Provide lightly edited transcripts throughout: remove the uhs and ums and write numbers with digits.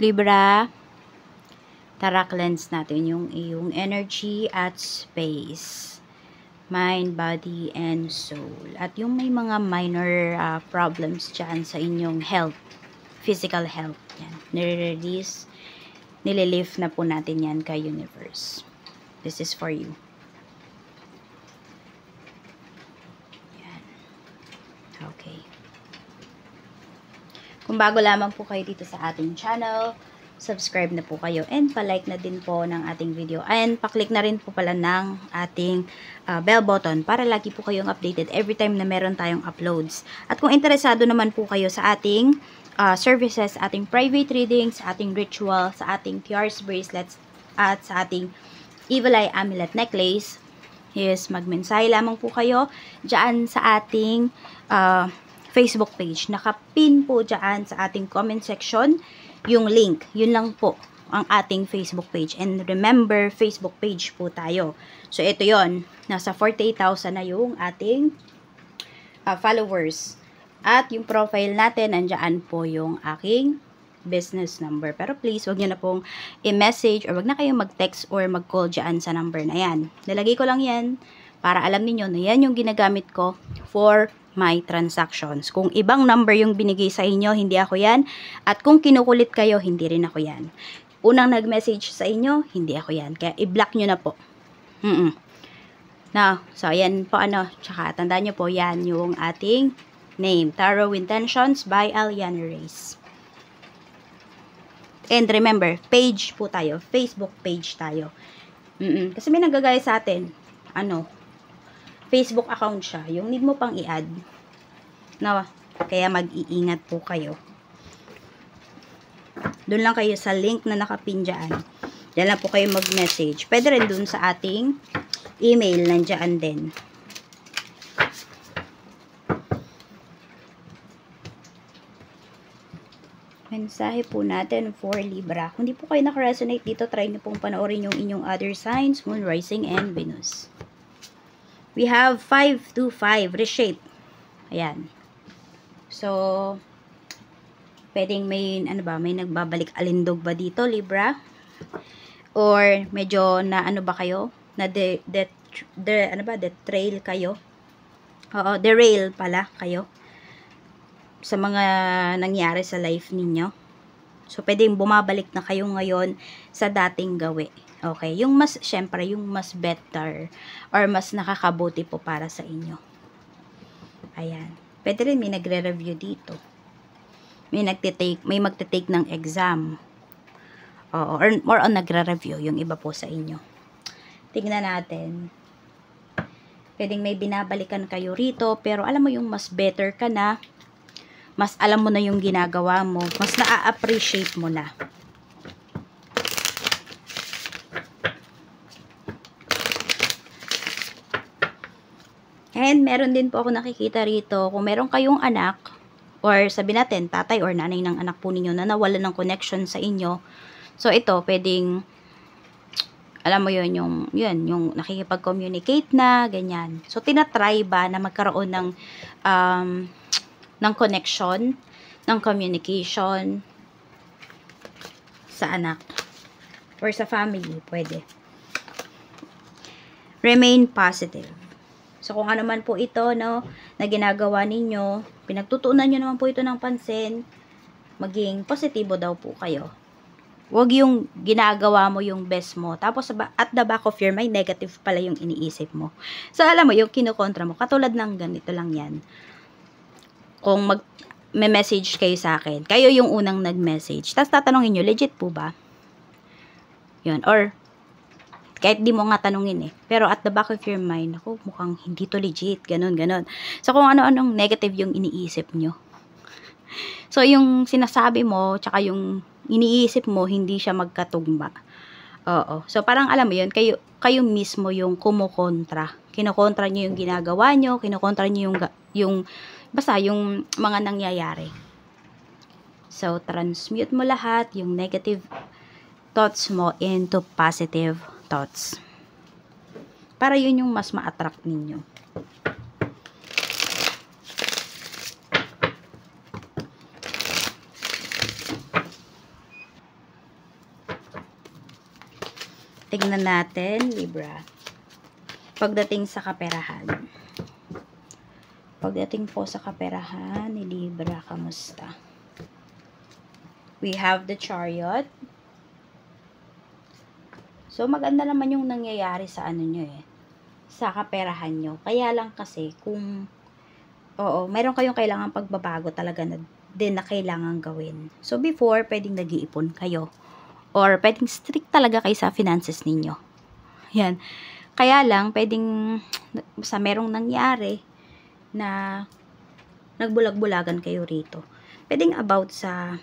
Libra, tara cleanse natin yung energy at space. Mind, body, and soul. At yung may mga minor problems dyan sa inyong health, physical health, yan. Nire-release, nililift na po natin yan kay universe. This is for you. Yan. Okay. Kung bago lamang po kayo dito sa ating channel, subscribe na po kayo and pa-like na din po ng ating video and pa-click na rin po pala ng ating bell button para lagi po kayong updated every time na meron tayong uploads. At kung interesado naman po kayo sa ating services, ating private readings, ating ritual, sa ating TRS bracelets at sa ating Evil Eye Amulet Necklace, is magmensahe lamang po kayo dyan sa ating Facebook page. Nakapin po dyan sa ating comment section yung link. Yun lang po ang ating Facebook page. And remember, Facebook page po tayo. So, ito yon. Nasa 48,000 na yung ating followers. At yung profile natin, nandyan po yung aking business number. Pero please, wag nyo na pong i-message or wag na kayong mag-text or mag-call dyan sa number na yan. Nilagay ko lang yan para alam niyo na yan yung ginagamit ko for my transactions. Kung ibang number yung binigay sa inyo, hindi ako yan. At kung kinukulit kayo, hindi rin ako yan. Unang nag-message sa inyo, hindi ako yan. Kaya i-block nyo na po. Now, so ayan po tsaka tandaan nyo po, yan yung ating name. Tarot Intentions by Aliana Reyes. And remember, page po tayo. Facebook page tayo. Kasi may nagagaya sa atin. Facebook account siya. Yung need mo pang i-add. Kaya mag-iingat po kayo. Doon lang kayo sa link na nakapin dyan. Diyan lang po kayo mag-message. Pwede rin doon sa ating email. Nandiyan din. Mensahe po natin for Libra. Kung di po kayo nakaresonate dito, try nyo pong panoorin yung inyong other signs, Moon, Rising, and Venus. We have 5 to 5 reshape. Ayan. So, pwedeng may, may nagbabalik alindog ba dito, Libra? Or, medyo na, ba kayo? Na trail kayo? Oo, derail pala kayo. Sa mga nangyari sa life ninyo. So, pwedeng bumabalik na kayo ngayon sa dating gawi. Okay, syempre, yung mas better or mas nakakabuti po para sa inyo. Ayan. Pwede rin may nagre-review dito. May magte-take ng exam. Or more on nagre-review yung iba po sa inyo. Tingnan natin. Pwedeng may binabalikan kayo rito, pero alam mo yung mas better ka na, mas alam mo na yung ginagawa mo, mas na-appreciate mo na. And meron din po ako nakikita rito, kung meron kayong anak, or sabi natin, tatay or nanay ng anak po ninyo na nawalan ng connection sa inyo. So, ito, pwedeng, alam mo yun, yung nakikipag-communicate na, ganyan. So, tinatry ba na magkaroon ng connection, ng communication sa anak or sa family, pwede. Remain positive. So, kung ano man po ito, na ginagawa ninyo, pinagtutuunan nyo naman po ito ng pansin, maging positibo daw po kayo. Huwag yung ginagawa mo yung best mo. Tapos, at the back of your mind, negative pala yung iniisip mo. So, alam mo, yung kinukontra mo, katulad ng ganito lang yan. Kung may message kayo sa akin, kayo yung unang nag-message, tapos tatanungin nyo, legit po ba? Yun, or, kahit di mo nga tanungin pero at the back of your mind, ako, mukhang hindi to legit, ganun. So, kung ano-anong negative yung iniisip nyo. So, yung sinasabi mo, tsaka yung iniisip mo, hindi siya magkatugma. Oo. So, parang alam mo yun, kayo mismo yung kumukontra. Kinukontra nyo yung ginagawa nyo, kinukontra nyo basta yung mga nangyayari. So, transmute mo lahat, yung negative thoughts mo into positive thoughts. Para yun yung mas ma-attract ninyo. Tignan natin, Libra. Pagdating sa kaperahan. Pagdating po sa kaperahan ni Libra, kamusta? We have the Chariot. So, maganda naman yung nangyayari sa ano nyo sa kaperahan nyo. Kaya lang kasi, kung, mayroon kayong kailangan pagbabago talaga na kailangan gawin. So, before, pwedeng nag-iipon kayo. Or, pwedeng strict talaga kayo sa finances ninyo. Yan. Kaya lang, pwedeng, merong nangyari, na nagbulag-bulagan kayo rito. Pwedeng about sa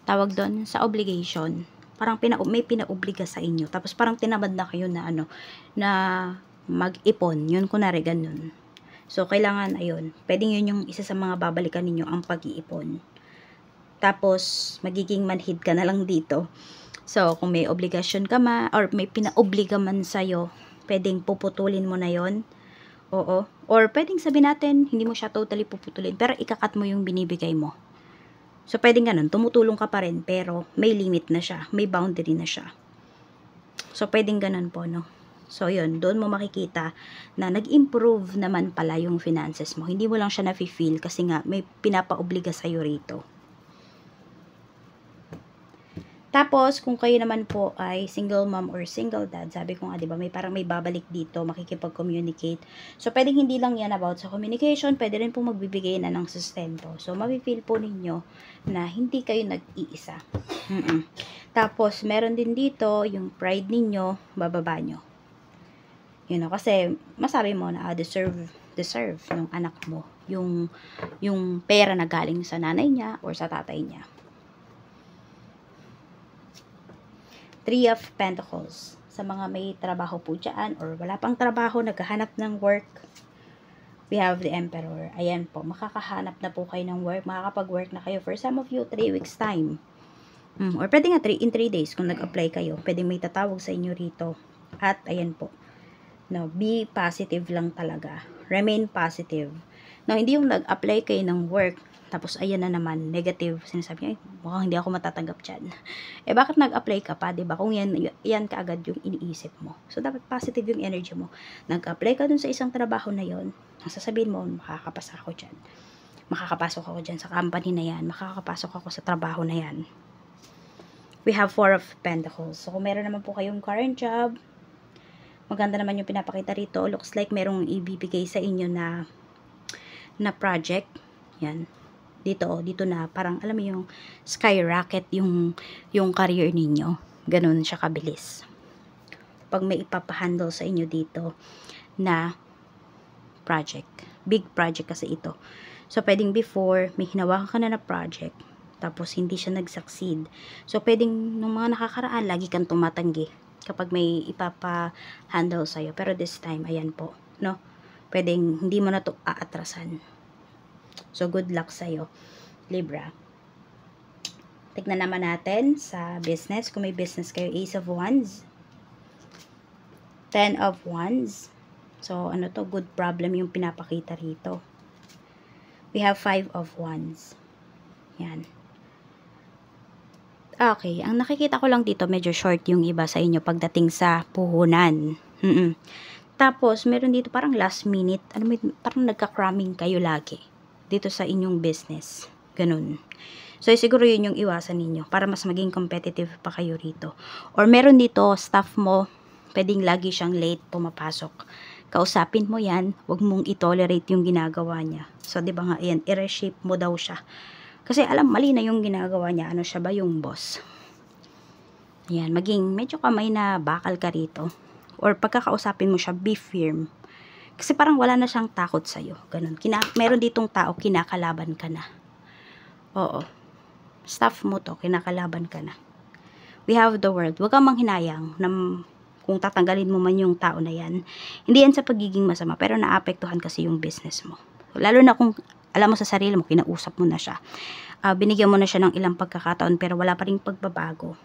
tawag doon sa obligation. Parang may pinaobliga sa inyo. Tapos parang tinamad na kayo na na mag-ipon. Yun kunwari ganun. So kailangan ayun. Pwedeng yun yung isa sa mga babalikan ninyo ang pag-iipon. Tapos magiging manhid ka na lang dito. So kung may obligasyon ka or may pinaobliga man sa'yo, pwedeng puputulin mo na yon. Oo. Or pwedeng sabihin natin, hindi mo siya totally puputulin, pero ikakat mo yung binibigay mo. So, pwedeng ganun, tumutulong ka pa rin, pero may limit na siya, may boundary na siya. So, pwedeng ganun po, no? So, yun, doon mo makikita na nag-improve naman pala yung finances mo. Hindi mo lang siya nafe-feel kasi nga may pinapaobliga sa'yo rito. Tapos, kung kayo naman po ay single mom or single dad, sabi ko nga, diba, parang may babalik dito, makikipag-communicate. So, pwedeng hindi lang yan about sa communication, pwede rin po magbibigay na ng sustento. So, mapipil po ninyo na hindi kayo nag-iisa. Tapos, meron din dito, yung pride ninyo, bababa nyo. You know, kasi, masabi mo na, deserve ng anak mo, yung pera na galing sa nanay niya or sa tatay niya. Three of Pentacles. Sa mga may trabaho po dyan or wala pang trabaho, naghahanap ng work. We have the Emperor. Ayan po, makakahanap na po kayo ng work. Makakapag-work na kayo for some of you 3 weeks time. Or pwede nga in 3 days kung nag-apply kayo. Pwede may tatawag sa inyo rito. At ayan po. No, be positive lang talaga. Remain positive. No, hindi yung nag-apply kayo ng work. Tapos, ayan na naman, negative. Sinasabi niya, mukhang hindi ako matatanggap dyan. Bakit nag-apply ka pa, diba? Kung yan kaagad yung iniisip mo. So, dapat positive yung energy mo. Nag-apply ka dun sa isang trabaho na yon, ang sasabihin mo, makakapasa ako dyan. Makakapasok ako dyan sa company na yan. Makakapasok ako sa trabaho na yan. We have 4 of Pentacles. So, kung meron naman po kayong current job, maganda naman yung pinapakita rito. Looks like merong ibibigay sa inyo na project. Yan. Dito na parang alam mo yung skyrocket yung career ninyo. Ganun siya kabilis. Pag may ipapahandle sa inyo dito na project. Big project kasi ito. So, pwedeng before, may hinawakan ka na project, tapos hindi siya nag-succeed. So, pwedeng nung mga nakakaraan, lagi kang tumatanggi kapag may ipapahandle sa'yo. Pero this time, ayan po, no? Pwedeng hindi mo na to aatrasan. So, good luck sa'yo, Libra. Tignan naman natin sa business. Kung may business kayo, Ace of Wands. 10 of Wands. So, ano to? Good problem yung pinapakita rito. We have 5 of Wands. Yan. Okay. Ang nakikita ko lang dito, medyo short yung iba sa inyo pagdating sa puhunan. Tapos, meron dito parang last minute. Parang nagka-cramming kayo lagi dito sa inyong business. Ganun. So, siguro yun yung iwasan ninyo para mas maging competitive pa kayo rito. Or meron dito, staff mo, pwedeng lagi siyang late pumapasok. Kausapin mo yan, wag mong i-tolerate yung ginagawa niya. So, di ba nga, yan, i-reshape mo daw siya. Kasi alam, mali na yung ginagawa niya. Ano siya ba yung boss? Yan, maging medyo kamay na bakal ka rito. Or pagkakausapin mo siya, be firm. Kasi parang wala na siyang takot sa'yo. Ganun. Meron ditong tao, kinakalaban ka na. Oo. Staff mo to, kinakalaban ka na. We have the world. Huwag kang manghinayang na kung tatanggalin mo man yung tao na yan. Hindi yan sa pagiging masama, pero naapektuhan kasi yung business mo. Lalo na kung alam mo sa sarili mo, kinausap mo na siya. Binigyan mo na siya ng ilang pagkakataon, pero wala pa rin pagbabago.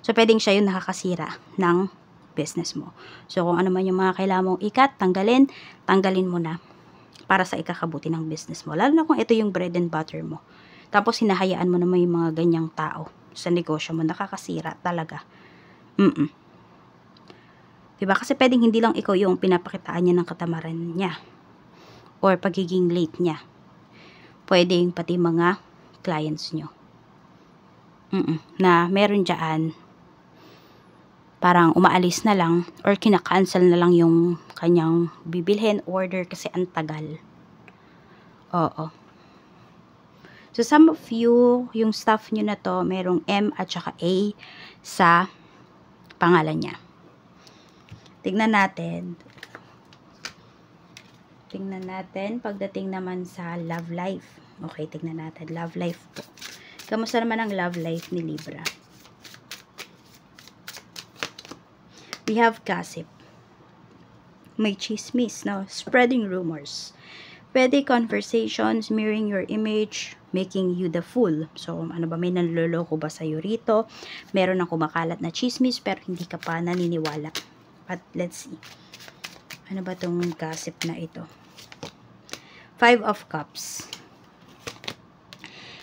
So, pwedeng siya yung nakakasira ng business mo. So, kung ano man yung mga kailangan mong ikat, tanggalin mo na para sa ikakabuti ng business mo. Lalo na kung ito yung bread and butter mo. Tapos, hinahayaan mo naman yung mga ganyang tao sa negosyo mo. Nakakasira talaga. Diba? Kasi pwedeng hindi lang ikaw yung pinapakitaan niya ng katamaran niya or pagiging late niya. Pwedeng pati mga clients nyo. Na meron dyan, parang umaalis na lang or kinakancel na lang yung kanyang bibilhin order kasi ang tagal. Oo. So, some of you, yung staff nyo na to, merong M at saka A sa pangalan niya. Tignan natin. Pagdating naman sa love life. Okay, tignan natin. Love life po. Kamusta naman ang love life ni Libra? We have gossip. May chismis, no? Spreading rumors. Pwede conversations, mirroring your image, making you the fool. So, ano ba, may nanloloko ba sa'yo rito? Meron ng kumakalat na chismis, pero hindi ka pa naniniwala. But, let's see. Ano ba tong gossip na ito? 5 of Cups.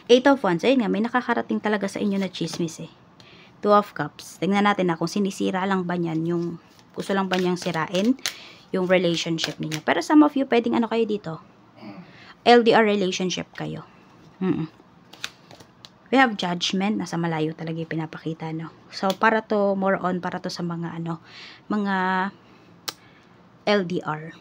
8 of Wands. Ayun nga, may nakakarating talaga sa inyo na chismis eh. 2 of Cups. Tingnan natin na kung sinisira lang ba niyan, yung gusto lang ba niyang sirain yung relationship niyo. Pero some of you, pwedeng ano kayo dito? LDR relationship kayo. We have Judgment. Nasa malayo talaga yung pinapakita, no? So, para to, more on, para to sa mga, ano, mga LDR.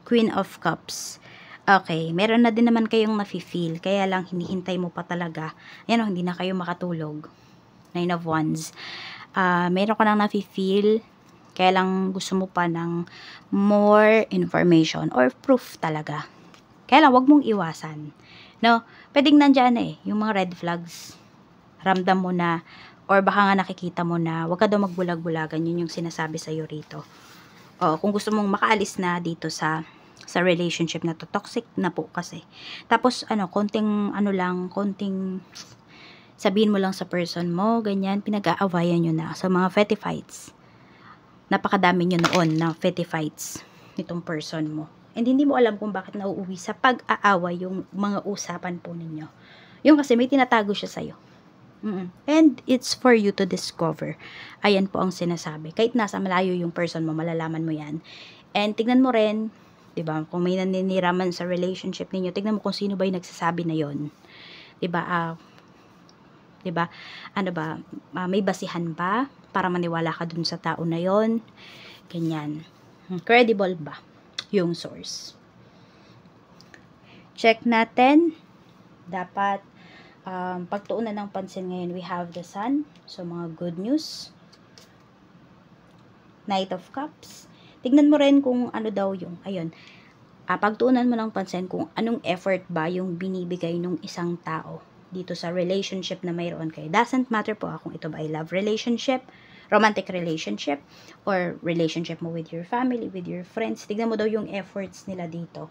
Queen of Cups. Okay, meron na din naman kayong nafe-feel, kaya lang hinihintay mo pa talaga. Ayan o, hindi na kayo makatulog. 9 of Wands. Meron ka nang nafe-feel, kaya lang gusto mo pa ng more information or proof talaga. Kaya lang, wag mong iwasan. No? Pwedeng nandyan eh, yung mga red flags. Ramdam mo na, or baka nga nakikita mo na, wag ka daw magbulag-bulagan, yun yung sinasabi sa'yo rito. O, kung gusto mong makaalis na dito sa relationship na to, toxic na po kasi. Tapos, ano, konting sabihin mo lang sa person mo, ganyan, pinag-aawayan nyo na. So, mga petty fights. Napakadami nyo noon na petty fights nitong person mo. And hindi mo alam kung bakit nauuwi sa pag-aaway yung mga usapan po ninyo. Yung kasi may tinatago siya sa'yo. And it's for you to discover. Ayan po ang sinasabi. Kahit nasa malayo yung person mo, malalaman mo yan. And tignan mo rin, diba, kung may naniniraman sa relationship ninyo, tignan mo kung sino ba yung nagsasabi na yon. Diba, diba, ano ba, may basihan ba para maniwala ka dun sa tao na yon? Ganyan. Credible ba yung source? Check natin. Dapat pagtuunan ng pansin ngayon, we have the Sun. So, mga good news. Knight of Cups. Tignan mo rin kung ano daw yung, ayun, pagtuunan mo ng pansin kung anong effort ba yung binibigay ng isang tao dito sa relationship na mayroon kayo. Doesn't matter po kung ito ba ay love relationship, romantic relationship, or relationship mo with your family, with your friends. Tignan mo daw yung efforts nila dito.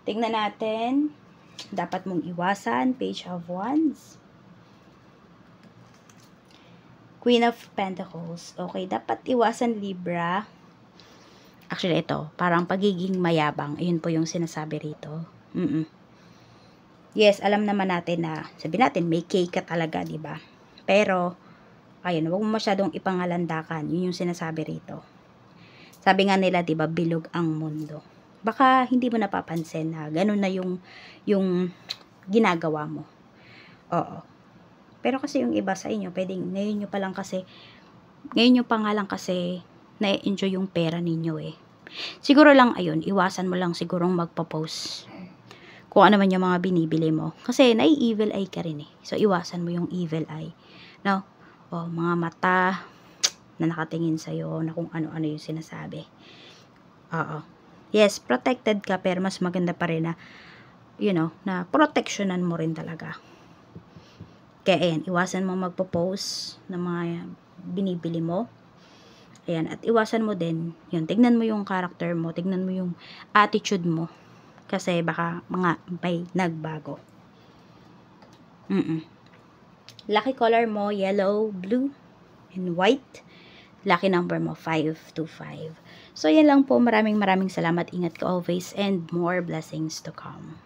Tignan natin. Dapat mong iwasan. Page of Wands. Queen of Pentacles. Okay, dapat iwasan, Libra. Actually, ito, parang pagiging mayabang. Ayun po yung sinasabi rito. Yes, alam naman natin na, sabi natin, may cake ka talaga, diba? Pero, ayun, huwag mo masyadong ipangalandakan. Yun yung sinasabi rito. Sabi nga nila, diba, bilog ang mundo. Baka hindi mo napapansin na ganun na yung ginagawa mo. Oo. Pero kasi yung iba sa inyo, pwedeng ngayon nyo pa nga lang kasi na-enjoy yung pera ninyo eh. Siguro lang, ayun, iwasan mo lang sigurong magpa-post kung ano man yung mga binibili mo. Kasi nai-evil eye ka rin eh. So, iwasan mo yung evil eye. No? O, mga mata na nakatingin sa'yo na kung ano-ano yung sinasabi. Oo. Yes, protected ka, pero mas maganda pa rin na, you know, na protectionan mo rin talaga. Kaya, ayan, iwasan mo magpo-post ng mga binibili mo. Ayan, at iwasan mo din, yun, tignan mo yung character mo, tignan mo yung attitude mo. Kasi baka mga may nagbago. Lucky color mo, yellow, blue, and white. Lucky number mo, 525. So, yan lang po. Maraming salamat. Ingat ka always and more blessings to come.